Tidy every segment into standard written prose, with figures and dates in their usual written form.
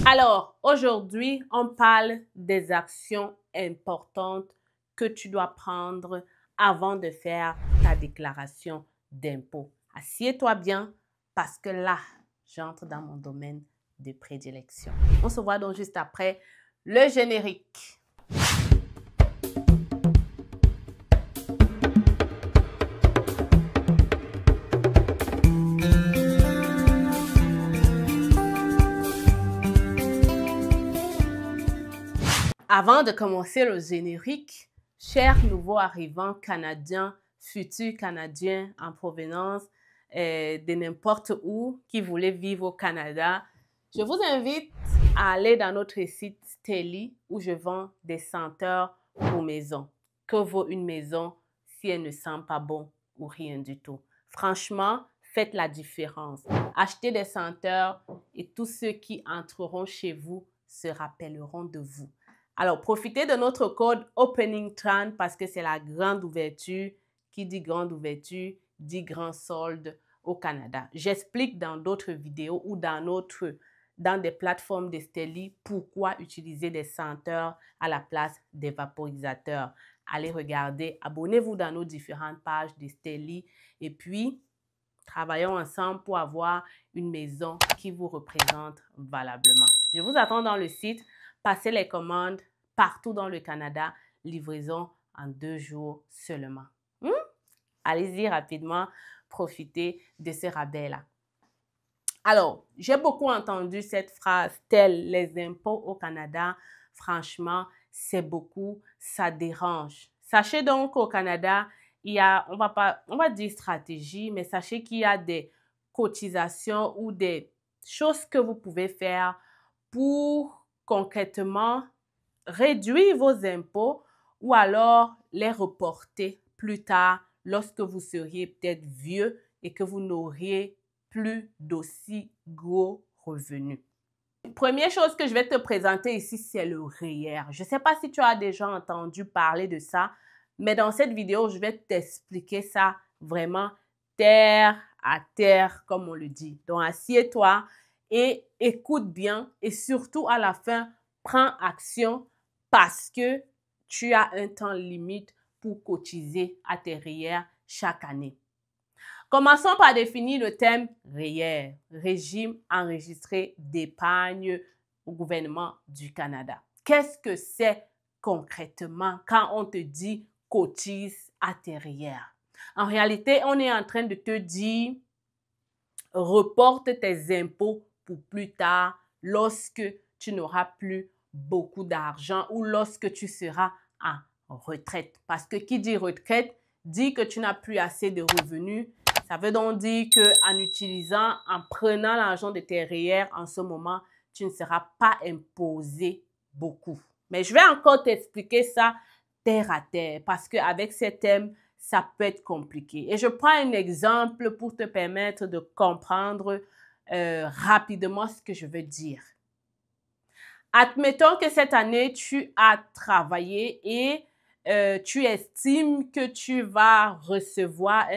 Alors, aujourd'hui, on parle des actions importantes que tu dois prendre avant de faire ta déclaration d'impôt. Assieds-toi bien parce que là, j'entre dans mon domaine de prédilection. On se voit donc juste après le générique. Avant de commencer le générique, chers nouveaux arrivants canadiens, futurs canadiens en provenance de n'importe où qui voulaient vivre au Canada, je vous invite à aller dans notre site Stelly où je vends des senteurs pour maison. Que vaut une maison si elle ne sent pas bon ou rien du tout? Franchement, faites la différence. Achetez des senteurs et tous ceux qui entreront chez vous se rappelleront de vous. Alors, profitez de notre code OPENING30 parce que c'est la grande ouverture. Qui dit grande ouverture, dit grand solde au Canada. J'explique dans d'autres vidéos ou dans des plateformes de Stelly pourquoi utiliser des senteurs à la place des vaporisateurs. Allez regarder, abonnez-vous dans nos différentes pages de Stelly et puis travaillons ensemble pour avoir une maison qui vous représente valablement. Je vous attends dans le site. Passez les commandes partout dans le Canada. Livraison en 2 jours seulement. Allez-y rapidement, profitez de ce rabais-là. Alors, j'ai beaucoup entendu cette phrase, telle les impôts au Canada. Franchement, c'est beaucoup, ça dérange. Sachez donc qu'au Canada, il y a, on va dire stratégie, mais sachez qu'il y a des cotisations ou des choses que vous pouvez faire pour concrètement réduire vos impôts ou alors les reporter plus tard lorsque vous seriez peut-être vieux et que vous n'auriez plus d'aussi gros revenus. Première chose que je vais te présenter ici, c'est le REER. Je ne sais pas si tu as déjà entendu parler de ça, mais dans cette vidéo, je vais t'expliquer ça vraiment terre à terre, comme on le dit. Donc, assieds-toi et écoute bien et surtout à la fin, prends action parce que tu as un temps limite pour cotiser à tes REER chaque année. Commençons par définir le thème REER, Régime enregistré d'épargne au gouvernement du Canada. Qu'est-ce que c'est concrètement quand on te dit cotise à tes REER? En réalité, on est en train de te dire reporte tes impôts pour plus tard lorsque tu n'auras plus beaucoup d'argent ou lorsque tu seras en retraite. Parce que qui dit retraite dit que tu n'as plus assez de revenus. Ça veut donc dire en prenant l'argent de tes REER en ce moment, tu ne seras pas imposé beaucoup. Mais je vais encore t'expliquer ça terre à terre parce qu'avec ces thèmes, ça peut être compliqué. Et je prends un exemple pour te permettre de comprendre rapidement ce que je veux dire. Admettons que cette année, tu as travaillé et tu estimes que tu vas recevoir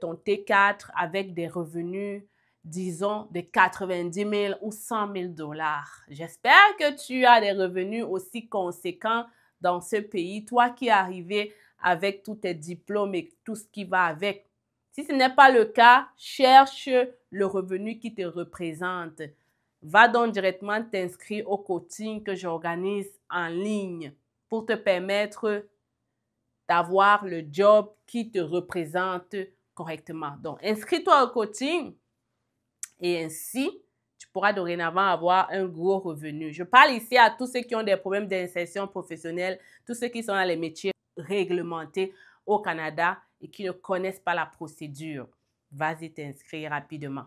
ton T4 avec des revenus, disons, de 90 000 ou 100 000 dollars. J'espère que tu as des revenus aussi conséquents dans ce pays. Toi qui es arrivé avec tous tes diplômes et tout ce qui va avec. Si ce n'est pas le cas, cherche le revenu qui te représente. Va donc directement t'inscrire au coaching que j'organise en ligne pour te permettre d'avoir le job qui te représente correctement. Donc, inscris-toi au coaching et ainsi, tu pourras dorénavant avoir un gros revenu. Je parle ici à tous ceux qui ont des problèmes d'insertion professionnelle, tous ceux qui sont dans les métiers réglementés au Canada et qui ne connaissent pas la procédure. Vas-y t'inscrire rapidement.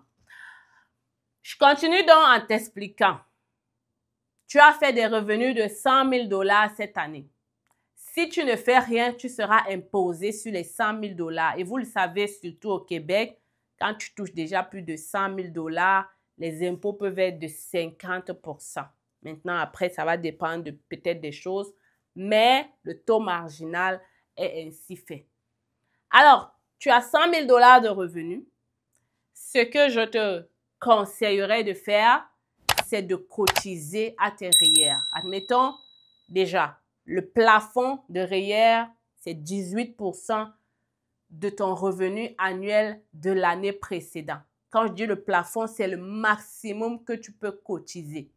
Je continue donc en t'expliquant. Tu as fait des revenus de 100 000 dollars cette année. Si tu ne fais rien, tu seras imposé sur les 100 000 dollars. Et vous le savez, surtout au Québec, quand tu touches déjà plus de 100 000 dollars, les impôts peuvent être de 50%. Maintenant, après, ça va dépendre de peut-être des choses, mais le taux marginal est ainsi fait. Alors, tu as 100 000 dollars de revenus. Ce que je te conseillerais de faire, c'est de cotiser à tes REER. Admettons, déjà, le plafond de REER, c'est 18% de ton revenu annuel de l'année précédente. Quand je dis le plafond, c'est le maximum que tu peux cotiser.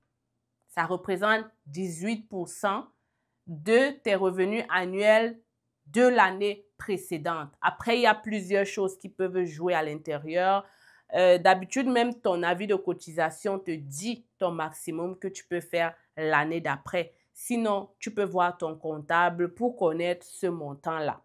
Ça représente 18% de tes revenus annuels de l'année précédente. Après, il y a plusieurs choses qui peuvent jouer à l'intérieur. D'habitude, même ton avis de cotisation te dit ton maximum que tu peux faire l'année d'après. Sinon, tu peux voir ton comptable pour connaître ce montant-là.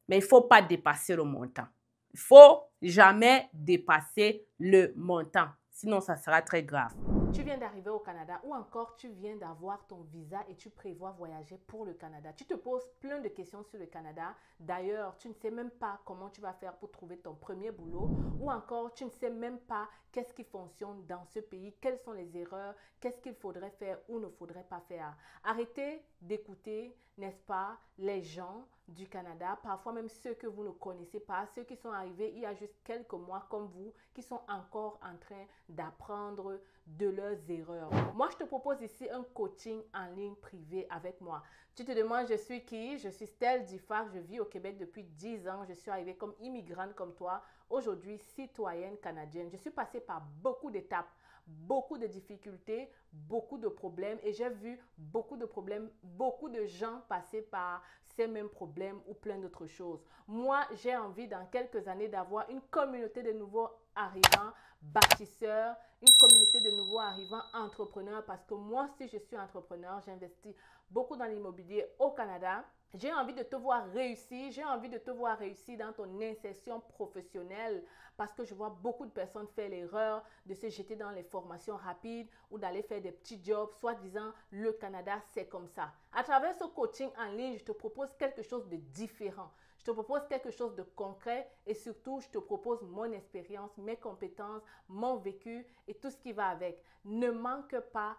Mais il ne faut pas dépasser le montant. Il ne faut jamais dépasser le montant. Sinon, ça sera très grave. Tu viens d'arriver au Canada ou encore tu viens d'avoir ton visa et tu prévois voyager pour le Canada. Tu te poses plein de questions sur le Canada. D'ailleurs, tu ne sais même pas comment tu vas faire pour trouver ton premier boulot ou encore tu ne sais même pas qu'est-ce qui fonctionne dans ce pays, quelles sont les erreurs, qu'est-ce qu'il faudrait faire ou ne faudrait pas faire. Arrêtez d'écouter, n'est-ce pas, les gens du Canada, parfois même ceux que vous ne connaissez pas, ceux qui sont arrivés il y a juste quelques mois comme vous, qui sont encore en train d'apprendre de leurs erreurs. Moi, je te propose ici un coaching en ligne privé avec moi. Tu te demandes, je suis qui? Je suis Stell Diffard, je vis au Québec depuis 10 ans. Je suis arrivée comme immigrante comme toi, aujourd'hui citoyenne canadienne. Je suis passée par beaucoup d'étapes, beaucoup de difficultés, beaucoup de problèmes et j'ai vu beaucoup de problèmes, beaucoup de gens passer par ces mêmes problèmes ou plein d'autres choses. Moi, j'ai envie dans quelques années d'avoir une communauté de nouveaux arrivants, bâtisseurs, une communauté de nouveaux arrivants entrepreneurs parce que moi, si je suis entrepreneur, j'investis beaucoup dans l'immobilier au Canada. J'ai envie de te voir réussir, j'ai envie de te voir réussir dans ton insertion professionnelle parce que je vois beaucoup de personnes faire l'erreur de se jeter dans les formations rapides ou d'aller faire des petits jobs, soi-disant le Canada, c'est comme ça. À travers ce coaching en ligne, je te propose quelque chose de différent. Je te propose quelque chose de concret et surtout, je te propose mon expérience, mes compétences, mon vécu et tout ce qui va avec. Ne manque pas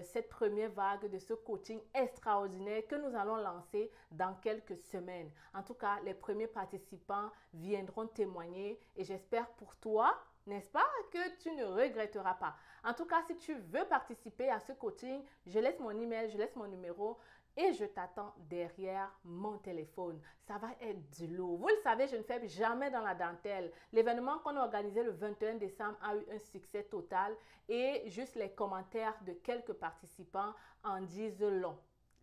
cette première vague de ce coaching extraordinaire que nous allons lancer dans quelques semaines. En tout cas, les premiers participants viendront témoigner et j'espère pour toi, n'est-ce pas, que tu ne regretteras pas. En tout cas, si tu veux participer à ce coaching, je laisse mon email, je laisse mon numéro. Et je t'attends derrière mon téléphone. Ça va être du lourd. Vous le savez, je ne fais jamais dans la dentelle. L'événement qu'on a organisé le 21 décembre a eu un succès total et juste les commentaires de quelques participants en disent long.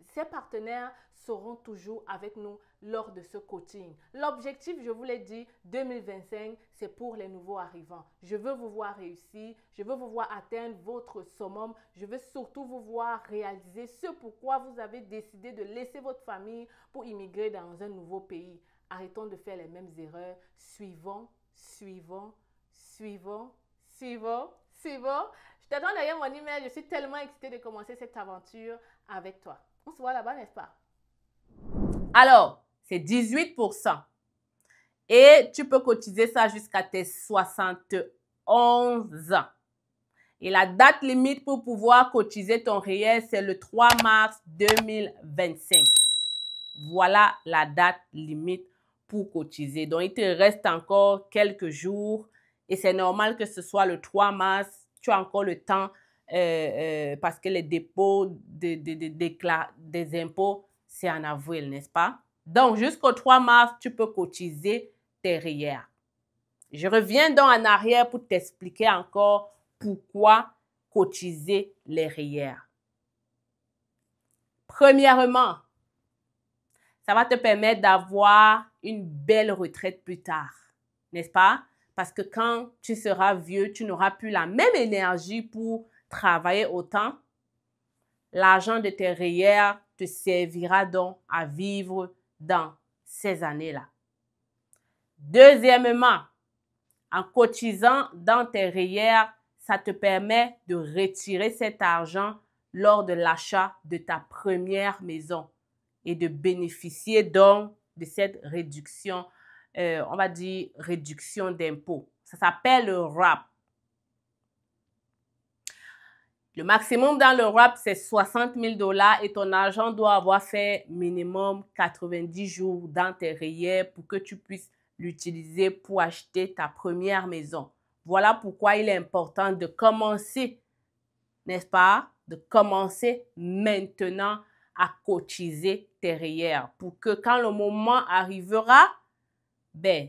Ces partenaires seront toujours avec nous lors de ce coaching. L'objectif, je vous l'ai dit, 2025, c'est pour les nouveaux arrivants. Je veux vous voir réussir, je veux vous voir atteindre votre summum, je veux surtout vous voir réaliser ce pourquoi vous avez décidé de laisser votre famille pour immigrer dans un nouveau pays. Arrêtons de faire les mêmes erreurs. Suivons. Je t'attends derrière mon email. Je suis tellement excitée de commencer cette aventure avec toi. On se voit là-bas, n'est-ce pas? Alors, c'est 18%. Et tu peux cotiser ça jusqu'à tes 71 ans. Et la date limite pour pouvoir cotiser ton REER, c'est le 3 mars 2025. Voilà la date limite pour cotiser. Donc, il te reste encore quelques jours. Et c'est normal que ce soit le 3 mars. Tu as encore le temps parce que les dépôts des impôts, c'est en avril, n'est-ce pas? Donc, jusqu'au 3 mars, tu peux cotiser tes REER. Je reviens donc en arrière pour t'expliquer encore pourquoi cotiser les REER. Premièrement, ça va te permettre d'avoir une belle retraite plus tard, n'est-ce pas? Parce que quand tu seras vieux, tu n'auras plus la même énergie pour travailler autant. L'argent de tes REER te servira donc à vivre dans ces années-là. Deuxièmement, en cotisant dans tes REER, ça te permet de retirer cet argent lors de l'achat de ta première maison et de bénéficier donc de cette réduction, on va dire réduction d'impôt. Ça s'appelle le RAP. Le maximum dans le RAP, c'est 60 000 $ et ton argent doit avoir fait minimum 90 jours dans tes REER pour que tu puisses l'utiliser pour acheter ta première maison. Voilà pourquoi il est important de commencer n'est-ce pas, de commencer maintenant à cotiser tes REER pour que quand le moment arrivera, ben,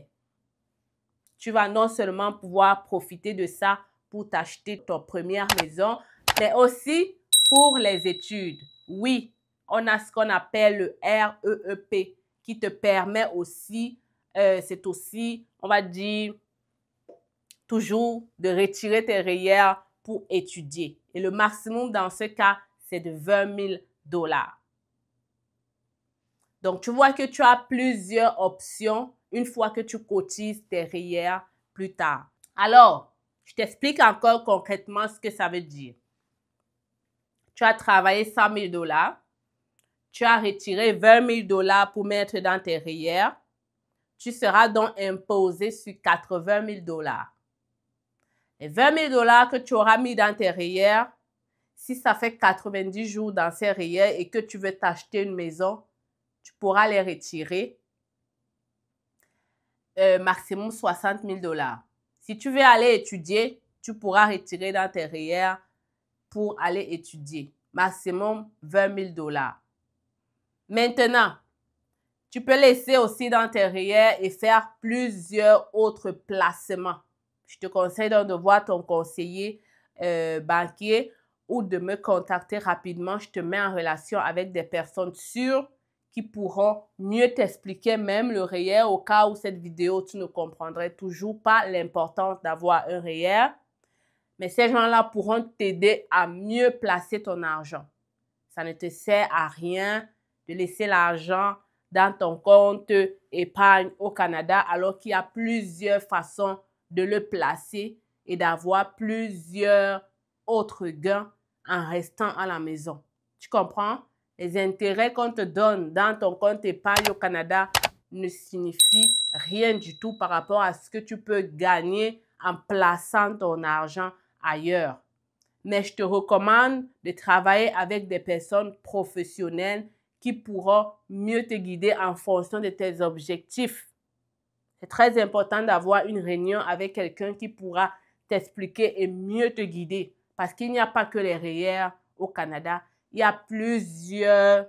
tu vas non seulement pouvoir profiter de ça pour t'acheter ta première maison, mais aussi pour les études. Oui, on a ce qu'on appelle le REEP qui te permet aussi, c'est aussi, on va dire, toujours de retirer tes REER pour étudier. Et le maximum dans ce cas, c'est de 20 000 $. Donc, tu vois que tu as plusieurs options une fois que tu cotises tes REER plus tard. Alors, je t'explique encore concrètement ce que ça veut dire. Tu as travaillé 100 000 $, tu as retiré 20 000 $ pour mettre dans tes REER, tu seras donc imposé sur 80 000 $. Les 20 000 $ que tu auras mis dans tes REER, si ça fait 90 jours dans ces REER et que tu veux t'acheter une maison, tu pourras les retirer maximum 60 000 $. Si tu veux aller étudier, tu pourras retirer dans tes REER pour aller étudier. Maximum 20 000 $. Maintenant, tu peux laisser aussi dans tes REER et faire plusieurs autres placements. Je te conseille donc de voir ton conseiller banquier ou de me contacter rapidement. Je te mets en relation avec des personnes sûres qui pourront mieux t'expliquer même le REER au cas où cette vidéo, tu ne comprendrais toujours pas l'importance d'avoir un REER. Mais ces gens-là pourront t'aider à mieux placer ton argent. Ça ne te sert à rien de laisser l'argent dans ton compte épargne au Canada alors qu'il y a plusieurs façons de le placer et d'avoir plusieurs autres gains en restant à la maison. Tu comprends? Les intérêts qu'on te donne dans ton compte épargne au Canada ne signifient rien du tout par rapport à ce que tu peux gagner en plaçant ton argent ailleurs. Mais je te recommande de travailler avec des personnes professionnelles qui pourront mieux te guider en fonction de tes objectifs. C'est très important d'avoir une réunion avec quelqu'un qui pourra t'expliquer et mieux te guider. Parce qu'il n'y a pas que les REER au Canada. Il y a plusieurs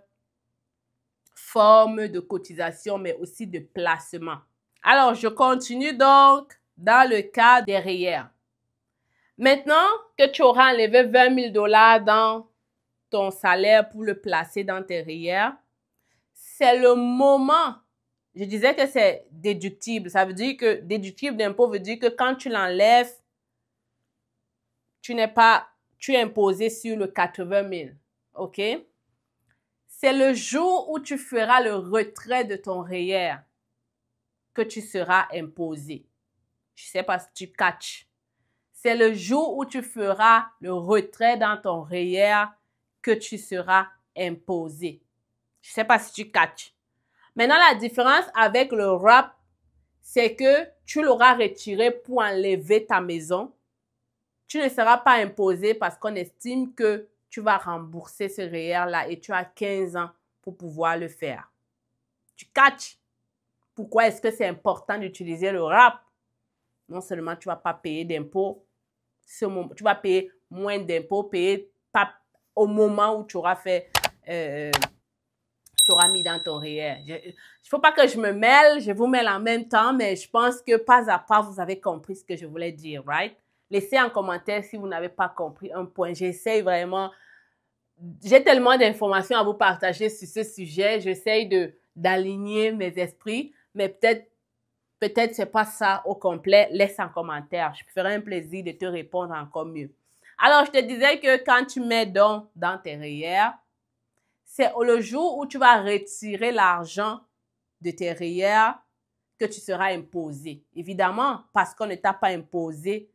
formes de cotisation, mais aussi de placement. Alors, je continue donc dans le cas des REER. Maintenant que tu auras enlevé 20 000 $ dans ton salaire pour le placer dans tes REER, c'est le moment. Je disais que c'est déductible. Ça veut dire que déductible d'impôt veut dire que quand tu l'enlèves, tu es imposé sur le 80 000. OK? C'est le jour où tu feras le retrait de ton REER que tu seras imposé. Je ne sais pas si tu catches. C'est le jour où tu feras le retrait dans ton REER que tu seras imposé. Je ne sais pas si tu catches. Maintenant, la différence avec le REER, c'est que tu l'auras retiré pour enlever ta maison. Tu ne seras pas imposé parce qu'on estime que tu vas rembourser ce REER-là et tu as 15 ans pour pouvoir le faire. Tu catches? Pourquoi est-ce que c'est important d'utiliser le REER? Non seulement tu ne vas pas payer d'impôts, tu vas payer moins d'impôts, payer pas au moment où tu auras fait, tu auras mis dans ton REER. Il ne faut pas que je me mêle, je vous mêle en même temps, mais je pense que pas à pas, vous avez compris ce que je voulais dire, right? Laissez en commentaire si vous n'avez pas compris un point. J'essaye vraiment, j'ai tellement d'informations à vous partager sur ce sujet. J'essaye d'aligner mes esprits, mais peut-être c'est pas ça au complet. Laisse en commentaire. Je me ferai un plaisir de te répondre encore mieux. Alors, je te disais que quand tu mets donc dans tes REER, c'est le jour où tu vas retirer l'argent de tes REER que tu seras imposé. Évidemment, parce qu'on ne t'a pas imposé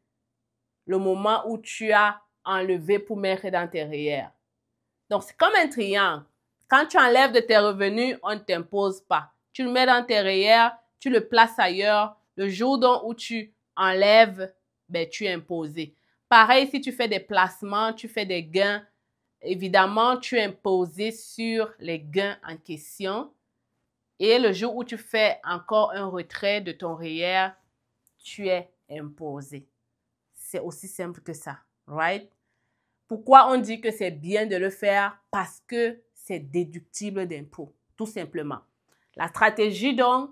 le moment où tu as enlevé pour mettre dans tes REER. Donc, c'est comme un triangle. Quand tu enlèves de tes revenus, on ne t'impose pas. Tu le mets dans tes REER, tu le places ailleurs. Le jour où tu enlèves, ben, tu es imposé. Pareil, si tu fais des placements, tu fais des gains, évidemment, tu es imposé sur les gains en question. Et le jour où tu fais encore un retrait de ton REER, tu es imposé. C'est aussi simple que ça, right? Pourquoi on dit que c'est bien de le faire? Parce que c'est déductible d'impôts, tout simplement. La stratégie, donc,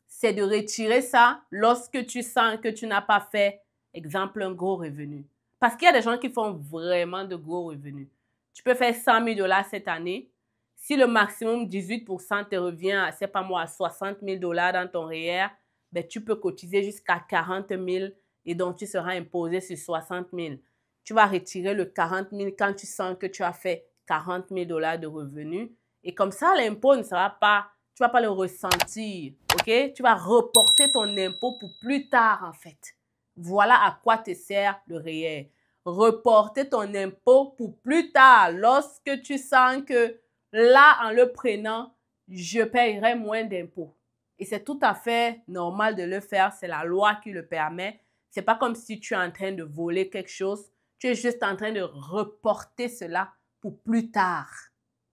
c'est de retirer ça lorsque tu sens que tu n'as pas fait, exemple, un gros revenu. Parce qu'il y a des gens qui font vraiment de gros revenus. Tu peux faire 100 000 $ cette année. Si le maximum 18% te revient à, c'est pas moi, à 60 000 $ dans ton REER, ben, tu peux cotiser jusqu'à 40 000 et donc tu seras imposé sur 60 000. Tu vas retirer le 40 000 quand tu sens que tu as fait 40 000 $ de revenus. Et comme ça, l'impôt ne sera pas, tu ne vas pas le ressentir, ok? Tu vas reporter ton impôt pour plus tard, en fait. Voilà à quoi te sert le REER. Reporter ton impôt pour plus tard, lorsque tu sens que là, en le prenant, je paierai moins d'impôts. Et c'est tout à fait normal de le faire, c'est la loi qui le permet. C'est pas comme si tu es en train de voler quelque chose, tu es juste en train de reporter cela pour plus tard.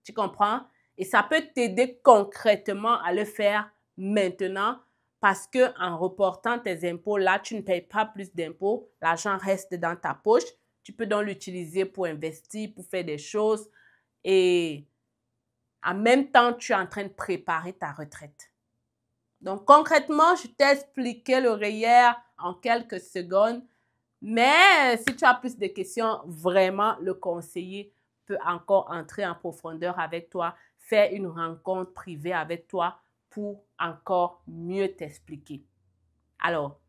Tu comprends? Et ça peut t'aider concrètement à le faire maintenant parce que en reportant tes impôts, là, tu ne payes pas plus d'impôts, l'argent reste dans ta poche. Tu peux donc l'utiliser pour investir, pour faire des choses et en même temps, tu es en train de préparer ta retraite. Donc, concrètement, je t'ai expliqué le REER en quelques secondes, mais si tu as plus de questions, vraiment, le conseiller peut encore entrer en profondeur avec toi, faire une rencontre privée avec toi pour encore mieux t'expliquer. Alors,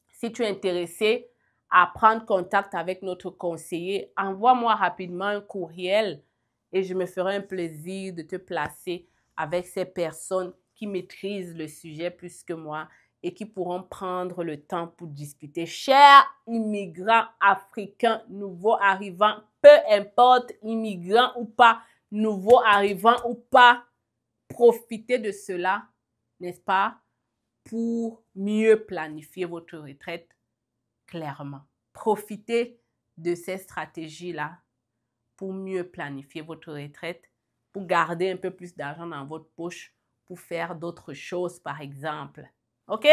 si tu es intéressé à prendre contact avec notre conseiller, envoie-moi rapidement un courriel et je me ferai un plaisir de te placer avec ces personnes qui maîtrisent le sujet plus que moi et qui pourront prendre le temps pour discuter. Chers immigrants africains, nouveaux arrivants, peu importe, immigrants ou pas, nouveaux arrivants ou pas, profitez de cela, n'est-ce pas, pour mieux planifier votre retraite clairement. Profitez de ces stratégies-là pour mieux planifier votre retraite, pour garder un peu plus d'argent dans votre poche, pour faire d'autres choses, par exemple. OK?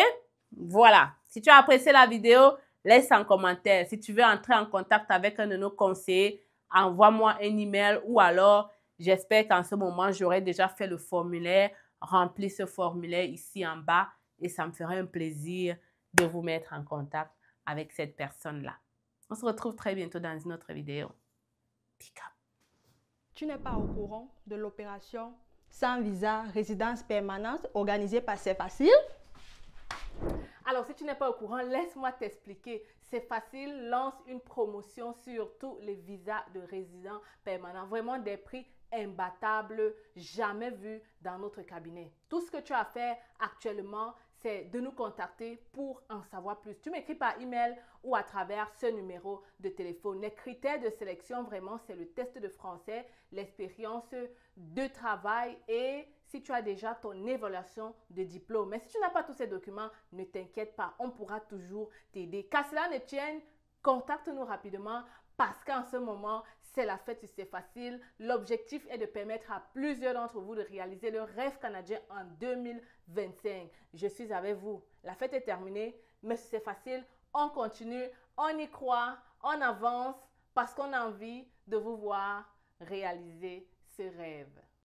Voilà. Si tu as apprécié la vidéo, laisse un commentaire. Si tu veux entrer en contact avec un de nos conseillers, envoie-moi un email ou alors, j'espère qu'en ce moment, j'aurai déjà fait le formulaire. Remplis ce formulaire ici en bas et ça me ferait un plaisir de vous mettre en contact avec cette personne-là. On se retrouve très bientôt dans une autre vidéo. Pick up. Tu n'es pas au courant de l'opération sans visa résidence permanente organisée par C'est Facile? Alors, si tu n'es pas au courant, laisse-moi t'expliquer. C'est facile, lance une promotion sur tous les visas de résidents permanents. Vraiment des prix imbattables, jamais vus dans notre cabinet. Tout ce que tu as à faire actuellement, c'est de nous contacter pour en savoir plus. Tu m'écris par email ou à travers ce numéro de téléphone. Les critères de sélection, vraiment, c'est le test de français, l'expérience de travail et si tu as déjà ton évaluation de diplôme. Mais si tu n'as pas tous ces documents, ne t'inquiète pas, on pourra toujours t'aider. Qu'à cela ne tienne, contacte-nous rapidement parce qu'en ce moment, c'est la fête, c'est facile. L'objectif est de permettre à plusieurs d'entre vous de réaliser le rêve canadien en 2025. Je suis avec vous. La fête est terminée, mais c'est facile. On continue, on y croit, on avance parce qu'on a envie de vous voir réaliser ce rêve.